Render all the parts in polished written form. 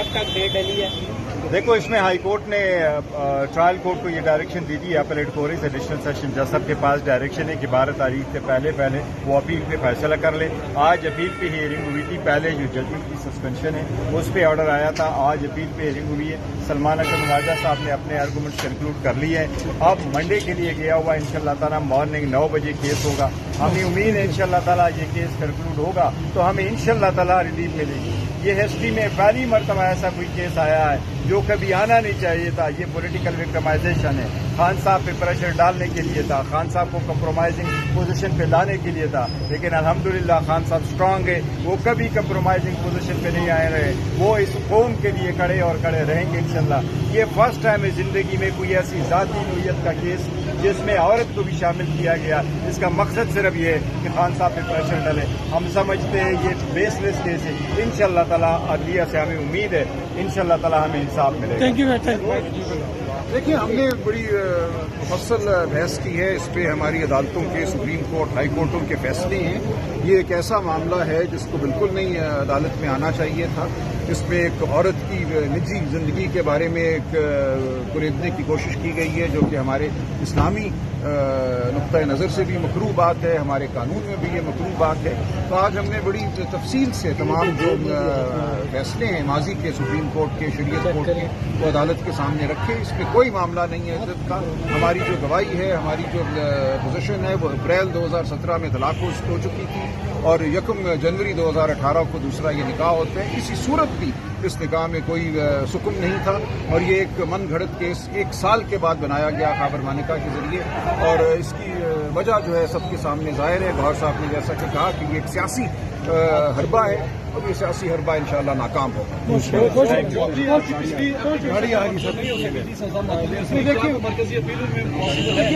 कब तक डेट डली है? देखो, इसमें हाई कोर्ट ने ट्रायल कोर्ट को ये डायरेक्शन दी थी, अपीलेट कोर्ट इस एडिशनल सेशन जज साहब के पास डायरेक्शन है कि 12 तारीख से पहले वो अपील पे फैसला कर ले। आज अपील पे हियरिंग हुई थी, पहले जो जजमेंट की सस्पेंशन है उस पर ऑर्डर आया था, आज अपील पे हियरिंग हुई है। सलमान अकरम राजा साहब ने अपने आर्गूमेंट्स कंक्लूड कर लिए हैं। अब मंडे के लिए गया हुआ इंशाल्लाह ताला मॉर्निंग 9 बजे केस होगा। हमें उम्मीद है इंशाल्लाह ताला ये केस कंक्लूड होगा तो हमें इंशाल्लाह ताला रिलीफ मिलेगी। ये हिस्ट्री में पहली मरतबा ऐसा कोई केस आया है जो कभी आना नहीं चाहिए था। ये पॉलिटिकल विक्टिमाइजेशन है, खान साहब पे प्रेशर डालने के लिए था, खान साहब को कंप्रोमाइजिंग पोजीशन पे लाने के लिए था। लेकिन अल्हम्दुलिल्लाह खान साहब स्ट्रांग है, वो कभी कंप्रोमाइजिंग पोजीशन पे नहीं आए रहे, वो इस कौम के लिए खड़े और खड़े रहेंगे इंशाल्लाह। ये फर्स्ट टाइम है जिंदगी में कोई ऐसी जाती नोयत का केस जिसमें औरत को भी शामिल किया गया। इसका मकसद सिर्फ ये है कि खान साहब पे प्रेशर डाले। हम समझते हैं ये बेसलेस केस है। इंशाल्लाह ताला अदलिया से हमें उम्मीद है इंशाल्लाह ताला हमें इंसाफ मिलेगा। Thank you. देखिए, हमने बड़ी मुफस्सल बहस की है इस पे। हमारी अदालतों के, सुप्रीम कोर्ट, हाई कोर्टों के फैसले हैं। ये एक ऐसा मामला है जिसको बिल्कुल नहीं अदालत में आना चाहिए था। इसमें एक औरत की निजी जिंदगी के बारे में एक कुरेदने की कोशिश की गई है जो कि हमारे इस्लामी नुक्ता नज़र से भी मकरूह बात है, हमारे कानून में भी ये मकरूह बात है। तो आज हमने बड़ी तफसील से तमाम जो फैसले हैं माजी के, सुप्रीम कोर्ट के, शरीयत कोर्ट के, वो अदालत के सामने रखे। इसमें कोई मामला नहीं है इज्जत का। हमारी जो गवाही है, हमारी जो पोजीशन है वो अप्रैल 2017 में तलाक हो चुकी थी और 1 जनवरी 2018 को दूसरा ये निकाह होता है। किसी सूरत भी इस निकाह में कोई सुकुम नहीं था और ये एक मन घड़त केस 1 साल के बाद बनाया गया खबर मानिका के जरिए। और इसकी वजह जो है सबके सामने जाहिर है। गौहर साहब ने जैसा कि कहा कि ये एक सियासी हरबा है, अब ये सियासी हरबा इंशाल्लाह नाकाम होगा। देखिए,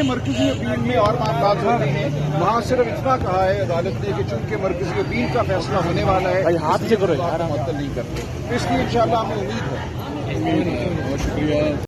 मरकजी अपील में और मामला होते हैं, वहाँ सिर्फ इतना कहा है अदालत ने कि चूंकि मरकजी अपील का फैसला होने वाला है हाथ से मुअत्तल नहीं करते, इसलिए इंशाल्लाह हमें उम्मीद है। बहुत शुक्रिया।